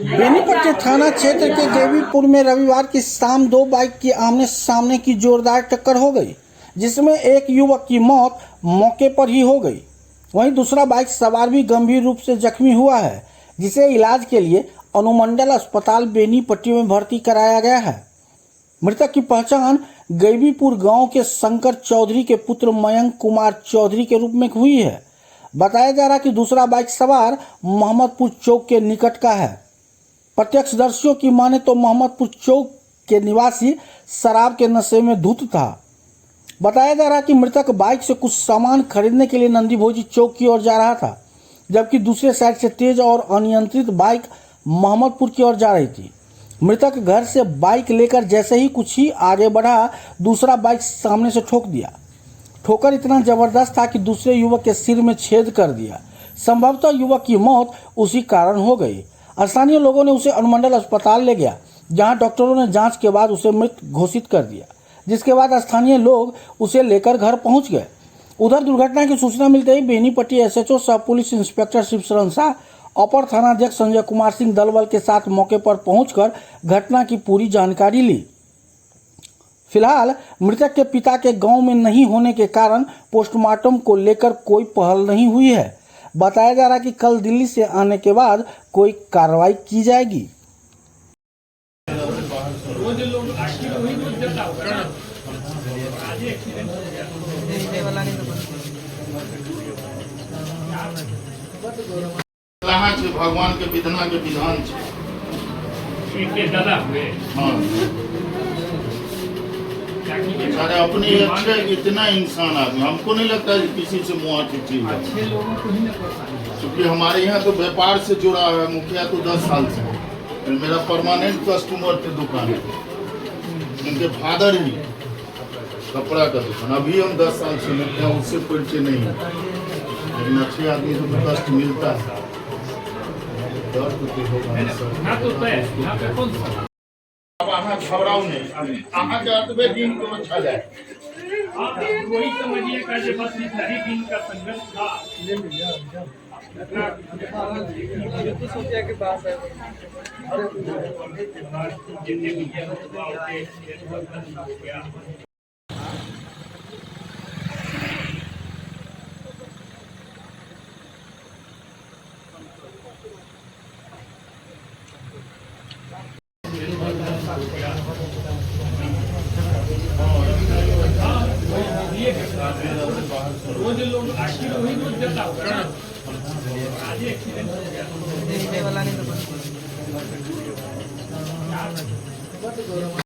बेनीपट्टी थाना क्षेत्र के देवीपुर में रविवार की शाम दो बाइक की आमने सामने की जोरदार टक्कर हो गई, जिसमें एक युवक की मौत मौके पर ही हो गई। वहीं दूसरा बाइक सवार भी गंभीर रूप से जख्मी हुआ है, जिसे इलाज के लिए अनुमंडल अस्पताल बेनीपट्टी में भर्ती कराया गया है। मृतक की पहचान गैबीपुर गांव के शंकर चौधरी के पुत्र मयंक कुमार चौधरी के रूप में हुई है। बताया जा रहा कि दूसरा बाइक सवार मोहम्मदपुर चौक के निकट का है। प्रत्यक्षदर्शियों की माने तो मोहम्मदपुर चौक के निवासी शराब के नशे में धुत था। बताया जा रहा कि मृतक बाइक से कुछ सामान खरीदने के लिए नंदी भोजी चौक की ओर जा रहा था, जबकि दूसरे साइड से तेज और अनियंत्रित बाइक मोहम्मदपुर की ओर जा रही थी। मृतक घर से बाइक लेकर जैसे ही कुछ ही आगे बढ़ा, दूसरा बाइक सामने से ठोक दिया। ठोकर इतना जबरदस्त था कि दूसरे युवक के सिर में छेद कर दिया। संभवतः युवक की मौत उसी कारण हो गई। स्थानीय लोगों ने उसे अनुमंडल अस्पताल ले गया, जहां डॉक्टरों ने जांच के बाद उसे मृत घोषित कर दिया, जिसके बाद स्थानीय लोग उसे लेकर घर पहुंच गए। उधर दुर्घटना की सूचना मिलते ही बेनीपट्टी एसएचओ सह पुलिस इंस्पेक्टर शिवशरण शाह, अपर थानाध्यक्ष संजय कुमार सिंह दलबल के साथ मौके पर पहुंचकर घटना की पूरी जानकारी ली। फिलहाल मृतक के पिता के गांव में नहीं होने के कारण पोस्टमार्टम को लेकर कोई पहल नहीं हुई है। बताया जा रहा है कि कल दिल्ली से आने के बाद कोई कार्रवाई की जाएगी। भगवान के विधान के विधान सारे अपने अच्छे इतना इंसान आदमी, हमको नहीं लगता है किसी से मुँह की चीज है, क्योंकि हमारे यहाँ तो व्यापार से जुड़ा है। मुखिया तो 10 साल से है, मेरा परमानेंट कस्टमर की दुकान है, उनके फादर ही कपड़ा का दुकान। अभी हम 10 साल से लेते हैं, उससे परिचय नहीं है, लेकिन अच्छे आदमी से कष्ट मिलता है। अब अहाँ घबराओ नहीं, अहाँ के अतबे दिन को अच्छा जाए। वही समझिए कि बस इतना ही दिन का संघर्ष था। तो सोचा के पास है रोज लोग आखिर वही रोज देता होगा ना, आज एक्सीडेंट हो गया।